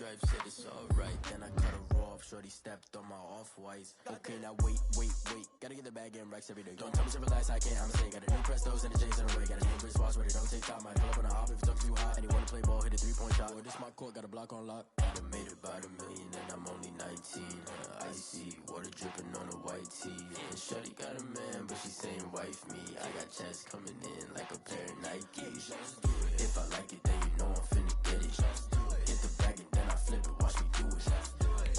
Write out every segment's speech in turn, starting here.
stripes, said it's alright. Then I cut her off, shorty stepped on my off-whites. Okay, now wait. Gotta get the bag and racks every day. Don't tell me to relax, I can't, I'm saying. Got a new Prestos and the J's in the way. Got a new wrist watch, but it don't take time. I pull up on the hop if it talks too hot. And he wanna play ball, hit a 3-point shot. Or this my court, got a block on lock. I done made it by the million and I'm only 19. Icy, water dripping on a white tee. And shorty got a man, but she saying wife me. I got checks coming in like a pair of Nikes. If I like it, then you know I'm finna get it. Hit the bag and then I flip it, watch me do it.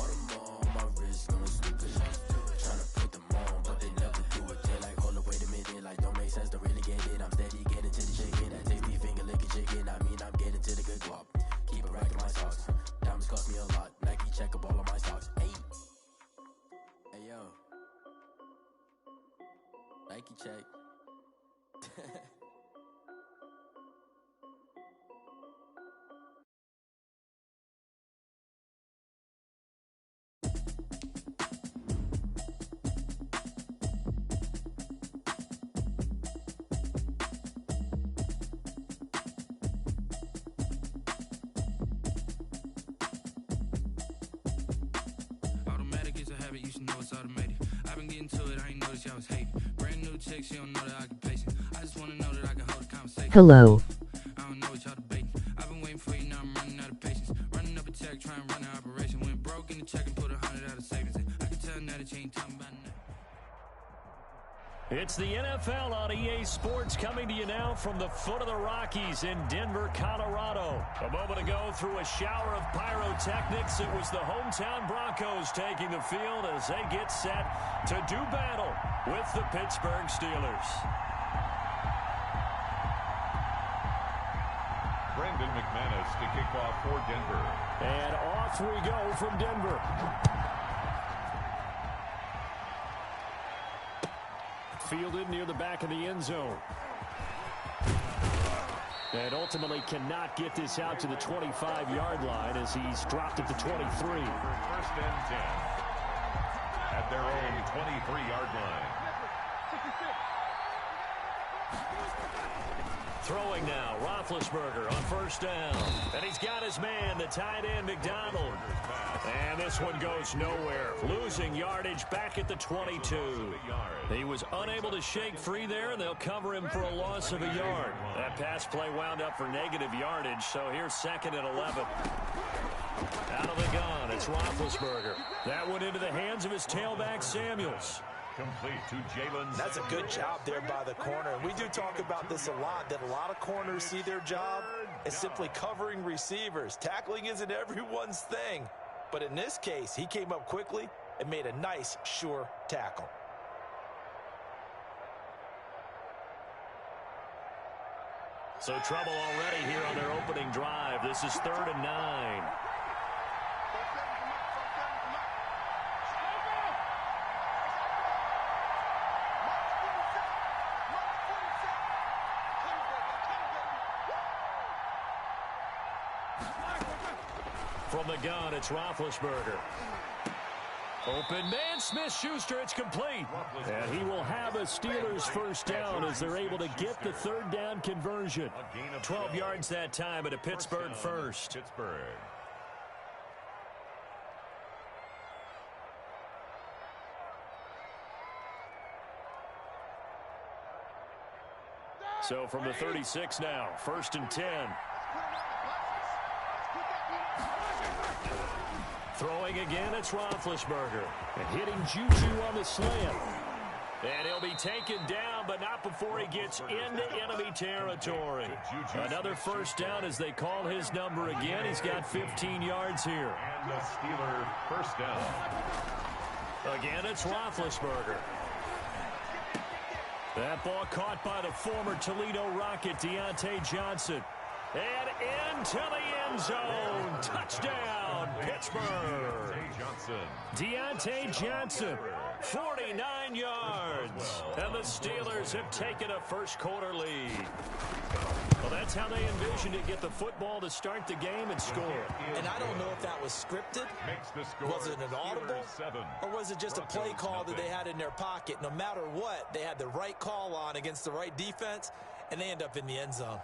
All my wrist, gonna sweep it. Tryna put them on, but they never do it. They're like, hold up, wait a minute, like don't make sense, don't really get it. I'm steady getting to the chicken, that tasty finger licking chicken. I mean, I'm getting to the good guap. Keep it racking my socks. Diamonds cost me a lot. Nike check up all of my stocks. Hey yo, Nike check. You should know it's automated. I've been getting to it, I ain't noticed y'all was hating. Brand new chick, she don't know the occupation. I just wanna know that I can hold a conversation. Hello. I don't know what y'all debating. I've been waiting for you, now I'm running out of patience. Running up a check, trying to run an operation. Went broke in the check and put 100 out of savings in. I can tell now that you ain't talking about nothing. It's the NFL on EA Sports coming to you now from the foot of the Rockies in Denver, Colorado. A moment ago, through a shower of pyrotechnics, it was the hometown Broncos taking the field as they get set to do battle with the Pittsburgh Steelers. Brendan McManus to kick off for Denver. And off we go from Denver. Fielded near the back of the end zone. And ultimately cannot get this out to the 25-yard line as he's dropped at the 23. First and 10 at their own 23-yard line. Throwing now, Roethlisberger on first down. And he's got his man, the tight end, McDonald. And this one goes nowhere. Losing yardage back at the 22. He was unable to shake free there, and they'll cover him for a loss of a yard. That pass play wound up for negative yardage, so here's second and 11. Out of the gun, it's Roethlisberger. That went into the hands of his tailback, Samuels. Complete to Jalen. That's a good job there by the corner. And we do talk about this a lot, that a lot of corners see their job as simply covering receivers. Tackling isn't everyone's thing. But in this case, he came up quickly and made a nice, sure tackle. So trouble already here on their opening drive. This is 3rd and 9. From the gun, it's Roethlisberger. Open man, Smith-Schuster, it's complete. And he will have a Steelers first down as they're able to get the third down conversion. 12 yards that time at a Pittsburgh first. Pittsburgh. So from the 36 now, 1st and 10. Throwing again, it's Roethlisberger. And hitting Juju on the slant. And he'll be taken down, but not before he gets into enemy territory. Another first down as they call his number again. He's got 15 yards here. And a Steeler first down. Again, it's Roethlisberger. That ball caught by the former Toledo Rocket, Deontay Johnson. And into the end zone. Touchdown, Pittsburgh. Deontay Johnson, 49 yards. And the Steelers have taken a first quarter lead. Well, that's how they envisioned it, get the football to start the game and score. And I don't know if that was scripted. Was it an audible? Or was it just a play call that they had in their pocket? No matter what, they had the right call on against the right defense, and they end up in the end zone.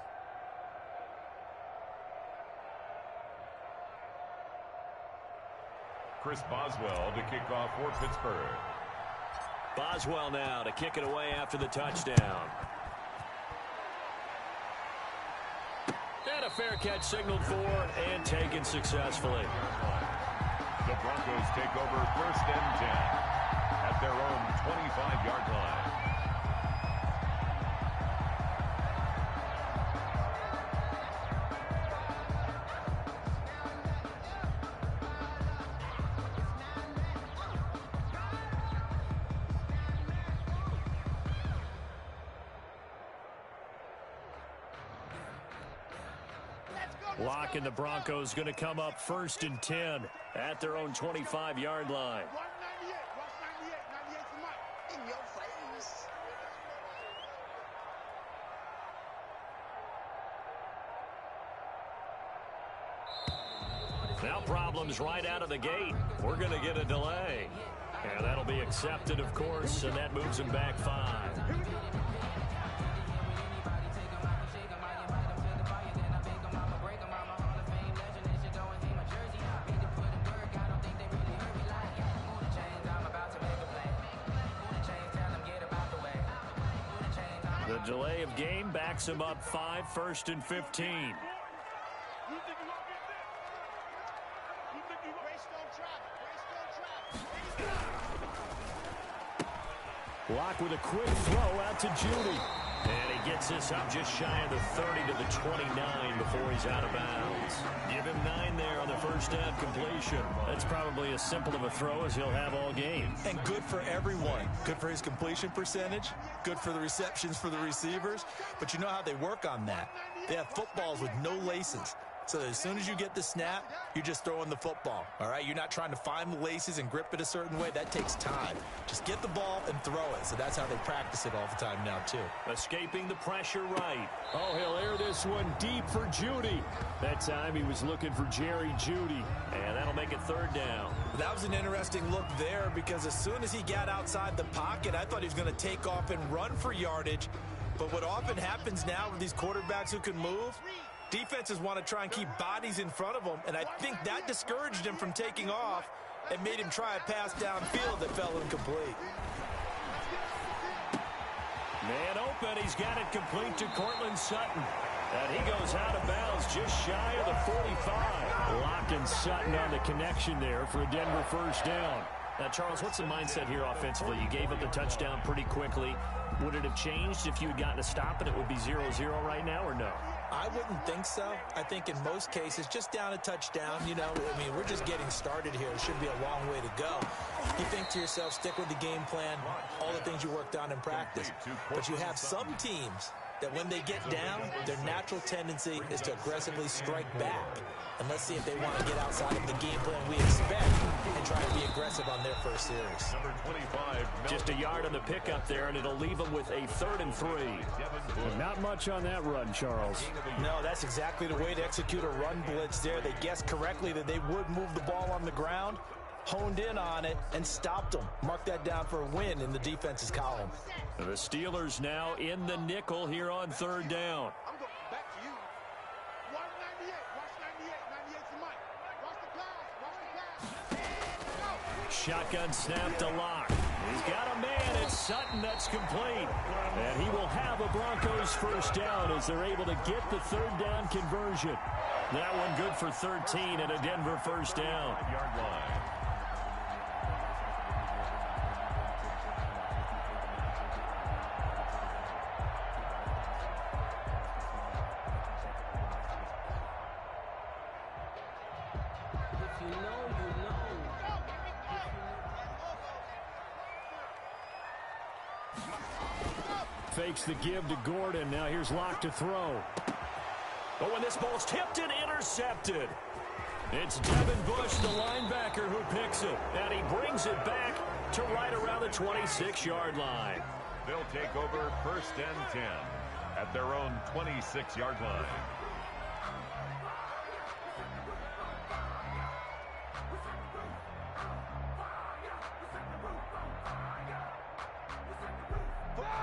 Chris Boswell to kick off for Pittsburgh. Boswell now to kick it away after the touchdown. And a fair catch signaled for and taken successfully. The Broncos take over 1st and 10 at their own 25-yard line. Lock and the Broncos going to come up 1st and 10 at their own 25-yard line. Now problems right out of the gate. We're going to get a delay. And that'll be accepted, of course, and that moves them back 5. The delay of game backs him up 5, 1st and 15. Block with a quick throw out to Judy. And he gets this up just shy of the 30 to the 29 before he's out of bounds. Give him 9 there on the first down completion. That's probably as simple of a throw as he'll have all game. And good for everyone. Good for his completion percentage. Good for the receptions for the receivers. But you know how they work on that. They have footballs with no laces. So as soon as you get the snap, you're just throwing the football, all right? You're not trying to find the laces and grip it a certain way. That takes time. Just get the ball and throw it. So that's how they practice it all the time now, too. Escaping the pressure right. Oh, he'll air this one deep for Judy. That time he was looking for Jerry Judy. And that'll make it 3rd down. That was an interesting look there because as soon as he got outside the pocket, I thought he was going to take off and run for yardage. But what often happens now with these quarterbacks who can move, defenses want to try and keep bodies in front of them, and I think that discouraged him from taking off and made him try a pass downfield that fell incomplete. Man open, he's got it complete to Cortland Sutton. And he goes out of bounds just shy of the 45. Lock and Sutton on the connection there for a Denver first down. Now, Charles, what's the mindset here offensively? You gave up the touchdown pretty quickly. Would it have changed if you had gotten a stop and it would be 0-0 right now, or no? I wouldn't think so. I think in most cases, just down a touchdown, you know, I mean, we're just getting started here. It should be a long way to go. You think to yourself, stick with the game plan, all the things you worked on in practice. But you have some teams that when they get down, their natural tendency is to aggressively strike back. And let's see if they want to get outside of the game plan we expect and try to be aggressive on their first series. Number 25. Just a yard on the pickup there, and it'll leave them with a 3rd and 3. Not much on that run, Charles. No, that's exactly the way to execute a run blitz there. They guessed correctly that they would move the ball on the ground, honed in on it, and stopped them. Mark that down for a win in the defense's column. The Steelers now in the nickel here on 3rd down. Shotgun snap to Lock. He's got a man. It's Sutton. That's complete. And he will have a Broncos first down as they're able to get the 3rd down conversion. That one good for 13 and a Denver first down. Yard line. Fakes the give to Gordon. Now here's Locke to throw. But when this ball's tipped and intercepted, it's Devin Bush, the linebacker, who picks it. And he brings it back to right around the 26-yard line. They'll take over 1st and 10 at their own 26-yard line.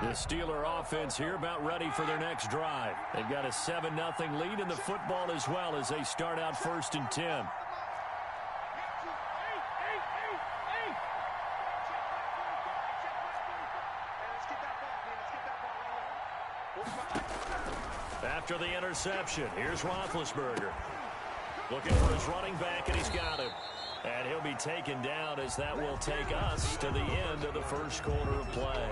The Steeler offense here about ready for their next drive. They've got a 7-0 lead in the football as well as they start out 1st and 10. After the interception, here's Roethlisberger. Looking for his running back, and he's got him. And he'll be taken down as that will take us to the end of the first quarter of play.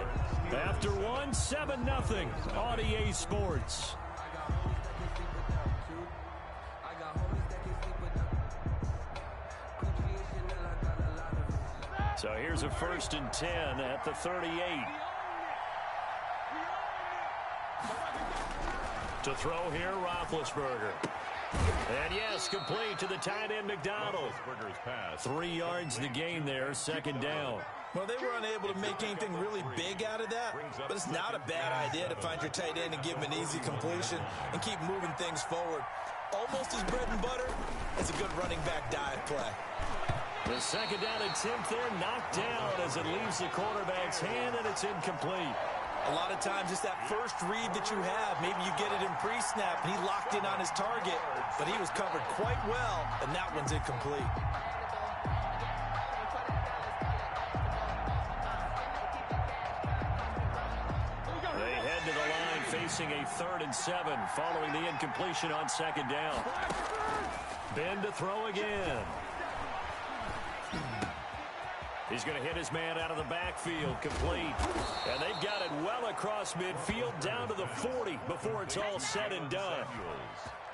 After one, 7-0 on EA Sports. So here's a 1st and 10 at the 38. To throw here, Roethlisberger. And yes, complete to the tight end, McDonald. 3 yards to gain there, 2nd down. Well, they were unable to make anything really big out of that, but it's not a bad idea to find your tight end and give him an easy completion and keep moving things forward. Almost as bread and butter as a good running back dive play. The 2nd down attempt there knocked down as it leaves the quarterback's hand, and it's incomplete. A lot of times it's that first read that you have. Maybe you get it in pre-snap, and he locked in on his target, but he was covered quite well, and that one's incomplete. They head to the line facing a 3rd and 7 following the incompletion on 2nd down. Ben to throw again. He's going to hit his man out of the backfield, complete. And they've got it well across midfield down to the 40 before it's all said and done.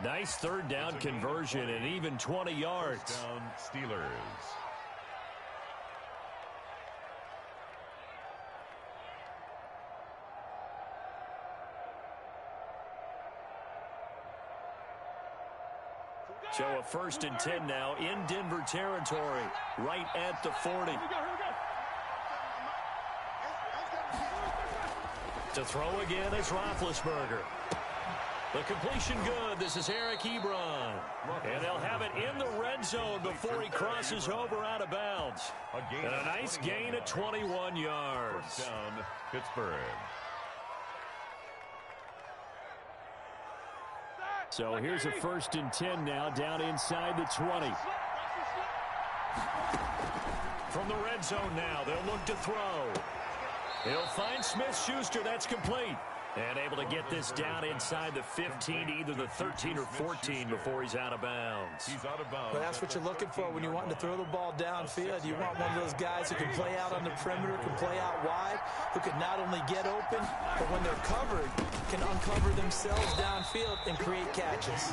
Nice 3rd down conversion and even 20 yards. Down Steelers. So a 1st and 10 now in Denver territory, right at the 40. To throw again is Roethlisberger. The completion good. This is Eric Ebron. And they'll have it in the red zone before he crosses over out of bounds. And a nice gain of 21 yards. First down, Pittsburgh. So here's a 1st and 10 now down inside the 20. From the red zone now, they'll look to throw. He'll find Smith-Schuster. That's complete. And able to get this down inside the 15, either the 13 or 14 before he's out of bounds. He's out of bounds. But that's what you're looking for when you want to throw the ball downfield. You want one of those guys who can play out on the perimeter, can play out wide, who can not only get open, but when they're covered, can uncover themselves downfield and create catches.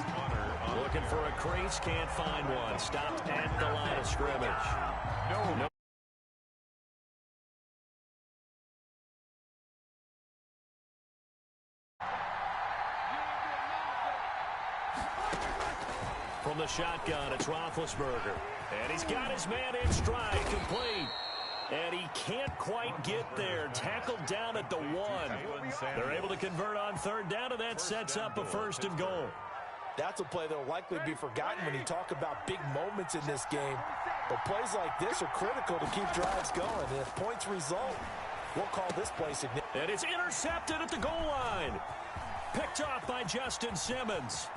Looking for a crease, can't find one. Stopped at the line of scrimmage. No. From the shotgun, it's Roethlisberger. And he's got his man in stride, complete. And he can't quite get there. Tackled down at the 1. They're able to convert on 3rd down, and that sets up a 1st and goal. That's a play that will likely be forgotten when you talk about big moments in this game. But plays like this are critical to keep drives going. And if points result, we'll call this play significant. And it's intercepted at the goal line. Picked off by Justin Simmons.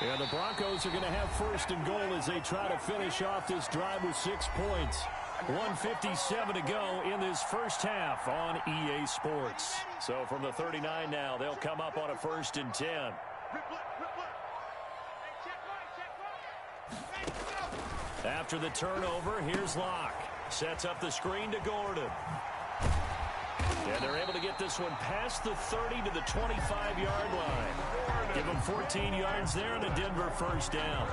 And the Broncos are going to have 1st and goal as they try to finish off this drive with 6 points. 1:57 to go in this first half on EA Sports. So from the 39 now, they'll come up on a 1st and 10. After the turnover, here's Locke. Sets up the screen to Gordon. And they're able to get this one past the 30 to the 25-yard line. Give them 14 yards there and a Denver 1st down.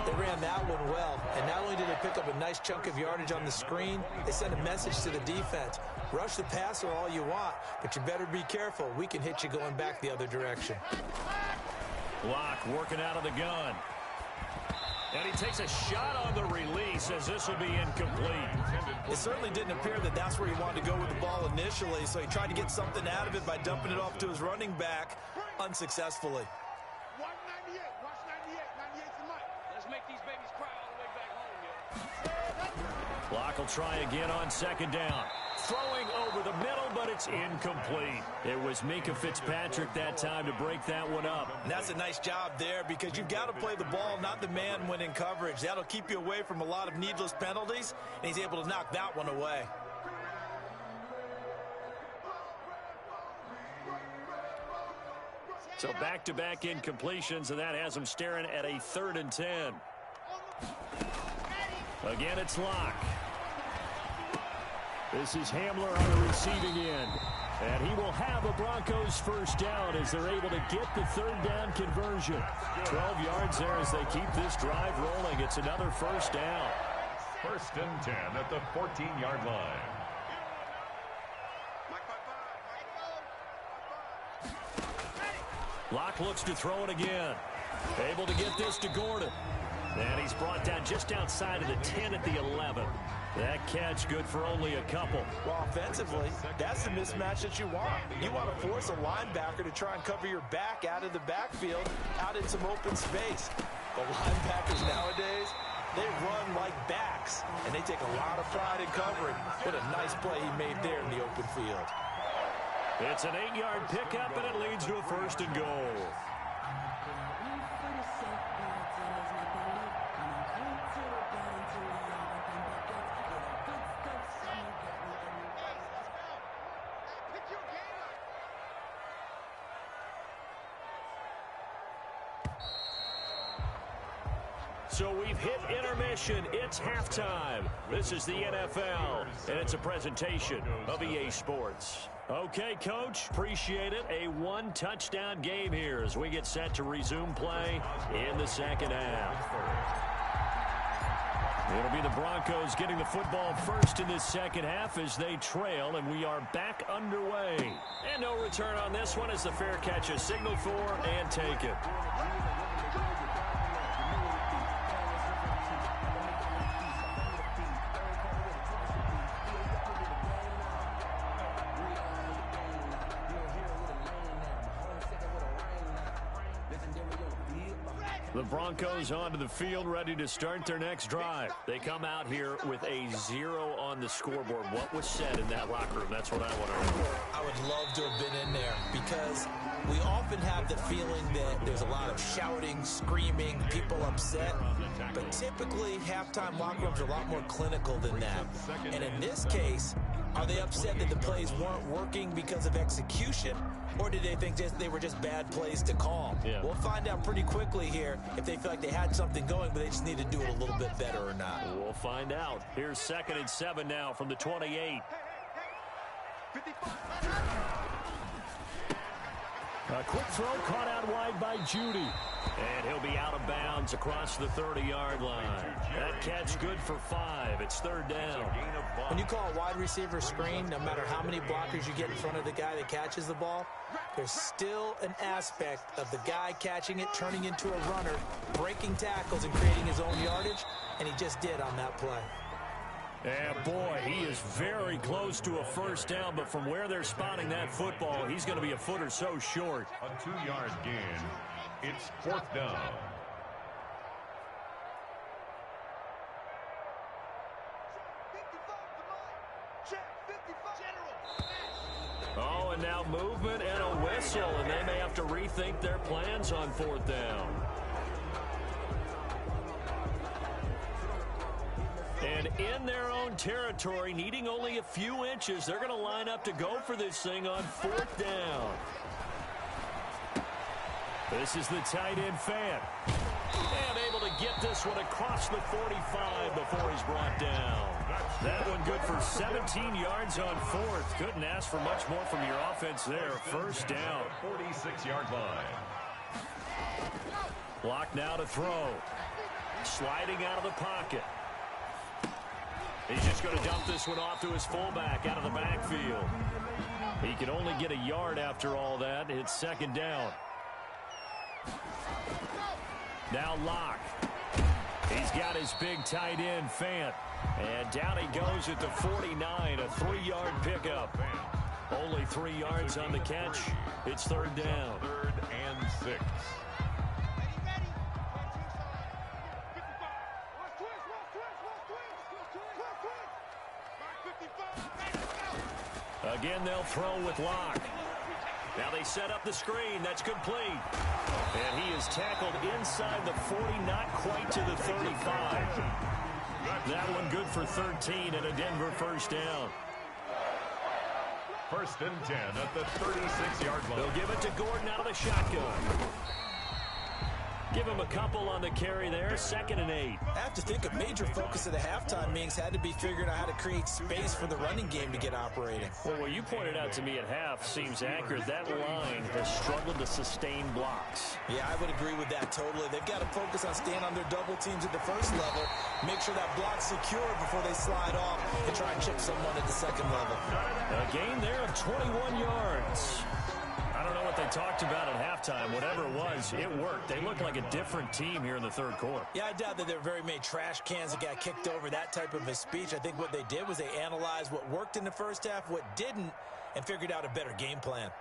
They ran that one well, and not only did they pick up a nice chunk of yardage on the screen, they sent a message to the defense. Rush the passer all you want, but you better be careful. We can hit you going back the other direction. Locke working out of the gun. And he takes a shot on the release as this will be incomplete. It certainly didn't appear that that's where he wanted to go with the ball initially, so he tried to get something out of it by dumping it off to his running back unsuccessfully. Watch 98. Watch 98. 98's the mic. Let's make these babies cry all the way back home, yo. Locke will try again on 2nd down. Throwing over the middle, but it's incomplete. It was Minkah Fitzpatrick that time to break that one up. And that's a nice job there because you've got to play the ball, not the man when in coverage. That'll keep you away from a lot of needless penalties, and he's able to knock that one away. So back-to-back incompletions, and that has him staring at a 3rd and 10. Again, it's Locke. This is Hamler on the receiving end. And he will have a Broncos first down as they're able to get the 3rd down conversion. 12 yards there as they keep this drive rolling. It's another first down. 1st and 10 at the 14-yard line. Locke looks to throw it again. Able to get this to Gordon. And he's brought down just outside of the 10 at the 11. That catch good for only a couple. Well, offensively, that's the mismatch that you want. You want to force a linebacker to try and cover your back out of the backfield, out in some open space. The linebackers nowadays, they run like backs, and they take a lot of pride in covering. What a nice play he made there in the open field. It's an 8-yard pickup, and it leads to a 1st and goal. So we've hit intermission. It's halftime. This is the NFL, and it's a presentation of EA Sports. Okay, Coach, appreciate it. A 1-touchdown game here as we get set to resume play in the second half. It'll be the Broncos getting the football first in this second half as they trail, and we are back underway. And no return on this one as the fair catch is signaled for and taken. The Broncos onto the field, ready to start their next drive. They come out here with a 0 on the scoreboard. What was said in that locker room? That's what I want to know. I would love to have been in there because we often have the feeling that there's a lot of shouting, screaming, people upset. But typically, halftime locker rooms are a lot more clinical than that. And in this case, are they upset that the plays weren't working because of execution? Or did they think they were just bad plays to call? Yeah. We'll find out pretty quickly here if they feel like they had something going, but they just need to do it a little bit better or not. We'll find out. Here's 2nd and 7 now from the 28. A quick throw caught out wide by Judy. And he'll be out of bounds across the 30-yard line. That catch good for 5. It's 3rd down. When you call a wide receiver screen, no matter how many blockers you get in front of the guy that catches the ball, there's still an aspect of the guy catching it, turning into a runner, breaking tackles and creating his own yardage, and he just did on that play. And boy, he is very close to a first down, but from where they're spotting that football, he's going to be a foot or so short. A 2-yard gain. It's 4th down. Oh, and now movement and a whistle, and they may have to rethink their plans on 4th down. And in their own territory, needing only a few inches, they're going to line up to go for this thing on 4th down. This is the tight end Fan. And able to get this one across the 45 before he's brought down. That one good for 17 yards on 4th. Couldn't ask for much more from your offense there. First down. 46-yard line. Block now to throw. Sliding out of the pocket. He's just going to dump this one off to his fullback out of the backfield. He can only get a yard after all that. It's 2nd down. Now Locke. He's got his big tight end, Fant. And down he goes at the 49, a 3-yard pickup. Only 3 yards on the catch. It's 3rd down. 3rd and 6. Again, they'll throw with Locke. Now they set up the screen. That's complete. And he is tackled inside the 40, not quite to the 35. That one good for 13 and a Denver first down. First and 10 at the 36-yard line. They'll give it to Gordon out of the shotgun. Give him a couple on the carry there. 2nd and 8. I have to think a major focus of the halftime meetings had to be figuring out how to create space for the running game to get operating. Well, what you pointed out to me at half seems accurate. That line has struggled to sustain blocks. Yeah, I would agree with that totally. They've got to focus on staying on their double teams at the first level, make sure that block's secure before they slide off and try and chip someone at the second level. A gain there of 21 yards. I don't know what they talked about at halftime. Whatever it was, it worked. They looked like a different team here in the third quarter. Yeah, I doubt that there were very many trash cans that got kicked over, that type of a speech. I think what they did was they analyzed what worked in the first half, what didn't, and figured out a better game plan.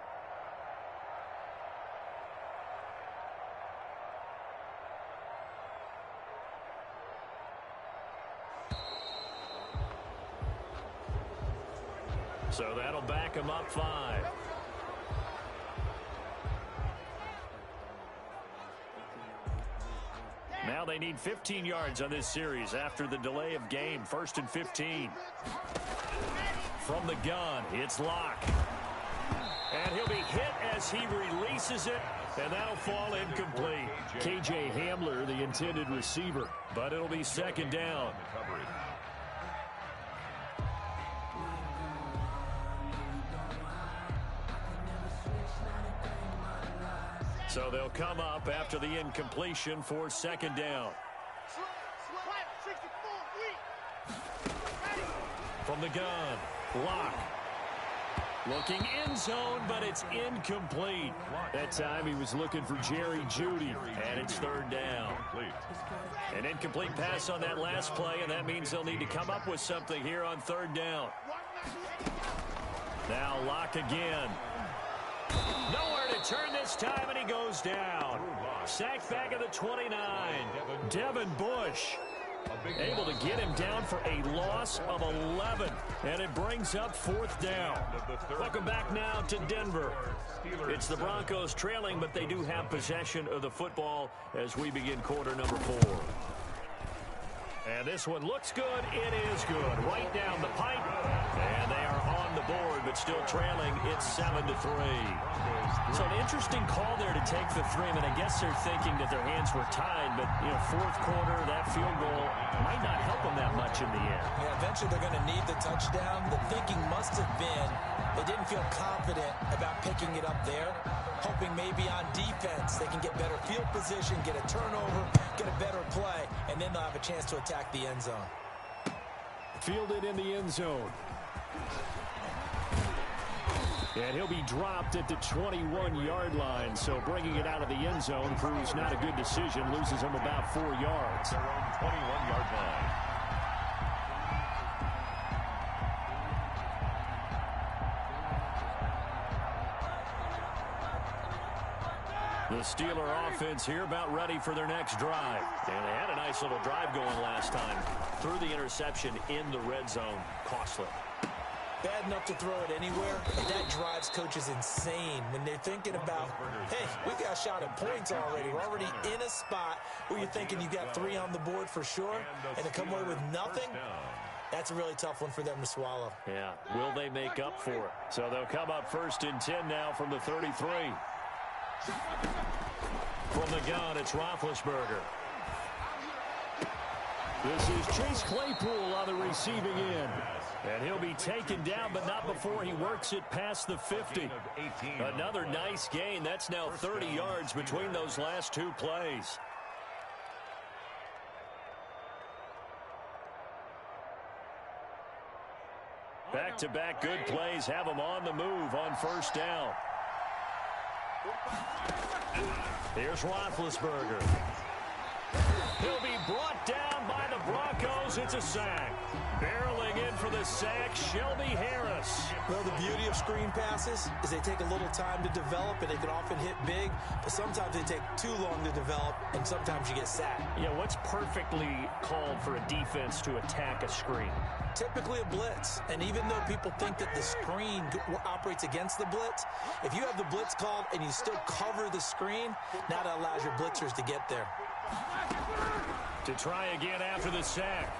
So that'll back them up 5. Now they need 15 yards on this series after the delay of game. 1st and 15. From the gun, it's Locke. And he'll be hit as he releases it, and that'll fall incomplete. K.J. Hamler, the intended receiver, but it'll be 2nd down. So they'll come up after the incompletion for 2nd down. From the gun, Locke. Looking end zone, but it's incomplete. That time he was looking for Jerry Jeudy, and it's 3rd down. An incomplete pass on that last play, and that means they'll need to come up with something here on 3rd down. Now Locke again. Nowhere to turn this time, and he goes down. Sacked back at the 29. Devin Bush able to get him down for a loss of 11, and it brings up 4th down. Welcome back now to Denver. It's the Broncos trailing, but they do have possession of the football as we begin quarter number 4. And this one looks good. It is good. Right down the pipe. And they are on the board, but still trailing. It's 7-3. So an interesting call there to take the 3. I mean, I guess they're thinking that their hands were tied, but, you know, 4th quarter, that field goal might not help them that much in the end. Yeah, eventually they're going to need the touchdown. The thinking must have been they didn't feel confident about picking it up there, hoping maybe on defense they can get better field position, get a turnover, get a better play, and then they'll have a chance to attack the end zone. Fielded in the end zone. And he'll be dropped at the 21-yard line, so bringing it out of the end zone proves not a good decision, loses him about 4 yards. Their own 21-yard line. The Steeler offense here about ready for their next drive. And they had a nice little drive going last time. Threw the interception in the red zone. Costly. Bad enough to throw it anywhere, but that drives coaches insane when they're thinking about, hey, we got a shot at points already. We're already in a spot where you're thinking you got 3 on the board for sure, and to come away with nothing, that's a really tough one for them to swallow. Yeah, will they make up for it? So they'll come up 1st and 10 now from the 33. From the gun, it's Roethlisberger. This is Chase Claypool on the receiving end. And he'll be taken down, but not before he works it past the 50. Another nice gain. That's now 30 yards between those last 2 plays. Back-to-back good plays have him on the move on 1st down. Here's Roethlisberger. He'll be brought down by the Broncos. It's a sack. Barreling in for the sack, Shelby Harris. Well, the beauty of screen passes is they take a little time to develop, and they can often hit big, but sometimes they take too long to develop, and sometimes you get sacked. Yeah, what's perfectly called for a defense to attack a screen? Typically a blitz, and even though people think that the screen operates against the blitz, if you have the blitz called and you still cover the screen, now that allows your blitzers to get there. To try again after the sack.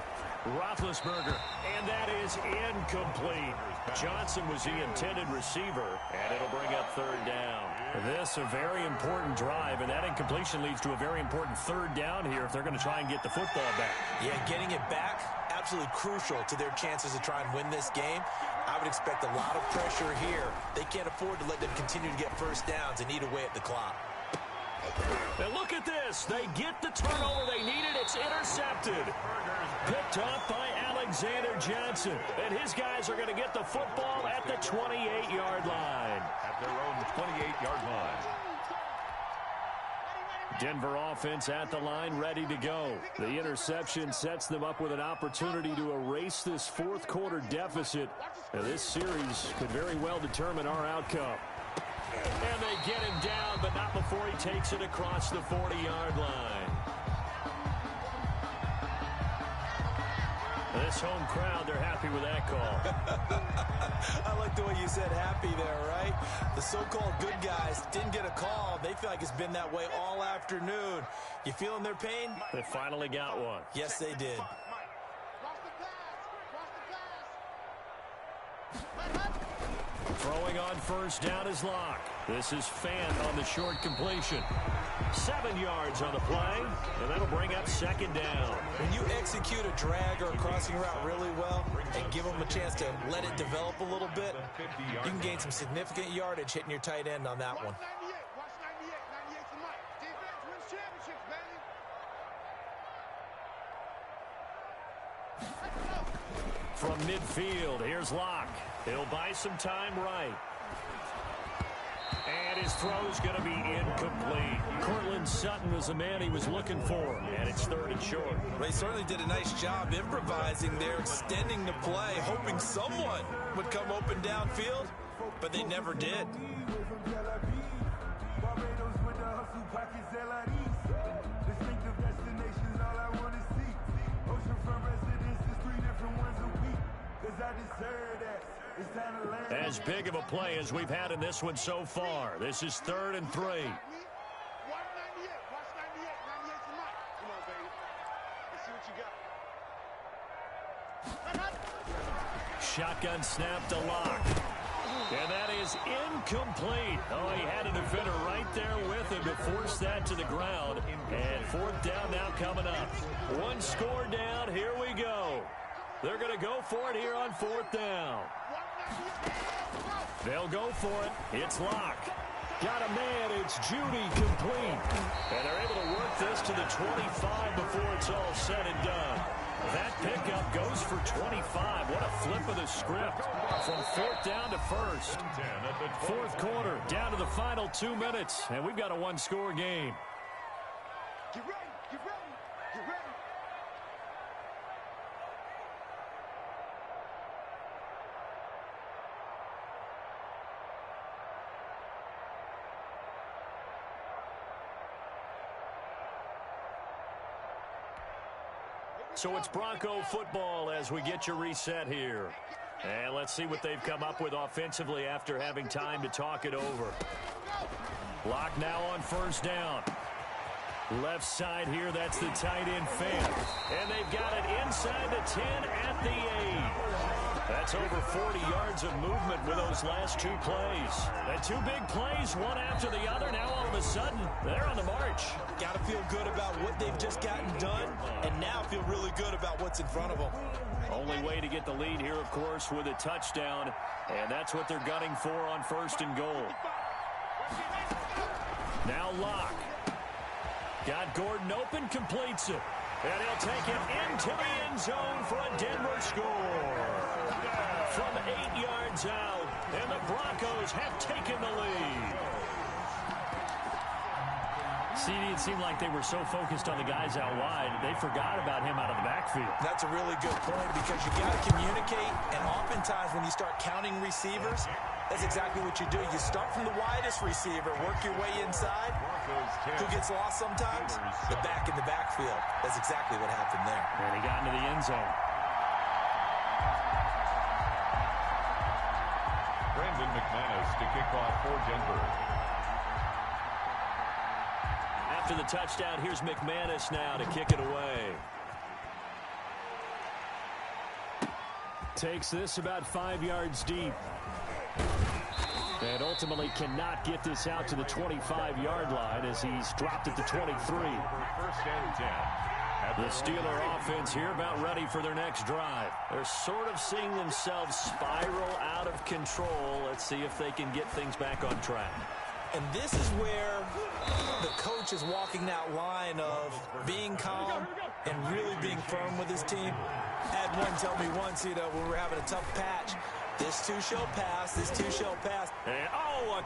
Roethlisberger, and that is incomplete. Johnson was the intended receiver, and it'll bring up third down. This a very important drive, and that incompletion leads to a very important third down here if they're going to try and get the football back. Yeah, getting it back, absolutely crucial to their chances to try and win this game. I would expect a lot of pressure here. They can't afford to let them continue to get first downs and eat away at the clock. And look at this. They get the turnover they needed. It's intercepted. Picked off by Alexander Johnson. And his guys are going to get the football at the 28-yard line. At their own 28-yard line. Denver offense at the line, ready to go. The interception sets them up with an opportunity to erase this fourth quarter deficit. Now, this series could very well determine our outcome. And they get him down, but not before he takes it across the 40-yard line. This home crowd, they're happy with that call. I like the way you said happy there, right? The so-called good guys didn't get a call. They feel like it's been that way all afternoon. You feeling their pain? They finally got one. Yes, they did. Throwing on first down is Locke. This is Fant on the short completion. 7 yards on the play, and that'll bring up second down. When you execute a drag or a crossing route really well and give them a chance to let it develop a little bit, you can gain some significant yardage hitting your tight end on that one. From midfield, here's Locke. He'll buy some time right. And his throw's going to be incomplete. Cortland Sutton was the man he was looking for, and it's third and short. They certainly did a nice job improvising there, extending the play, hoping someone would come open downfield, but they never did. As big of a play as we've had in this one so far. This is 3rd and 3. Shotgun snap to Locke. And that is incomplete. Oh, he had a defender right there with him to force that to the ground. And fourth down now coming up. One score down. Here we go. They're going to go for it here on fourth down. They'll go for it. It's Locke. Got a man. It's Judy complete. And they're able to work this to the 25 before it's all said and done. That pickup goes for 25. What a flip of the script. From fourth down to first. Fourth quarter, down to the final 2 minutes. And we've got a one-score game. Get ready, get ready, get ready. So it's Bronco football as we get you reset here. And let's see what they've come up with offensively after having time to talk it over. Locke now on first down. Left side here, that's the tight end Fant. And they've got it inside the 10 at the 8. That's over 40 yards of movement with those last two plays. And two big plays, one after the other. Now all of a sudden, they're on the march. Got to feel good about what they've just gotten done, and now feel really good about what's in front of them. Only way to get the lead here, of course, with a touchdown. And that's what they're gunning for on first and goal. Now Locke. Got Gordon open, completes it. And he'll take it into the end zone for a Denver score. From 8 yards out, and the Broncos have taken the lead. CD, it seemed like they were so focused on the guys out wide, they forgot about him out of the backfield. That's a really good point because you got to communicate, and oftentimes when you start counting receivers, that's exactly what you do. You start from the widest receiver, work your way inside. Who gets lost sometimes? The back in the backfield. That's exactly what happened there. And he got into the end zone. Brandon McManus to kick off for Denver. After the touchdown, here's McManus now to kick it away. takes this about 5 yards deep. And ultimately cannot get this out to the 25-yard line as he's dropped at the 23. First and 10. The Steeler offense here about ready for their next drive. They're sort of seeing themselves spiral out of control. Let's see if they can get things back on track. And this is where the coach is walking that line of being calm and really being firm with his team. Had one tell me once, when we were having a tough patch, this too shall pass, this too shall pass. And, a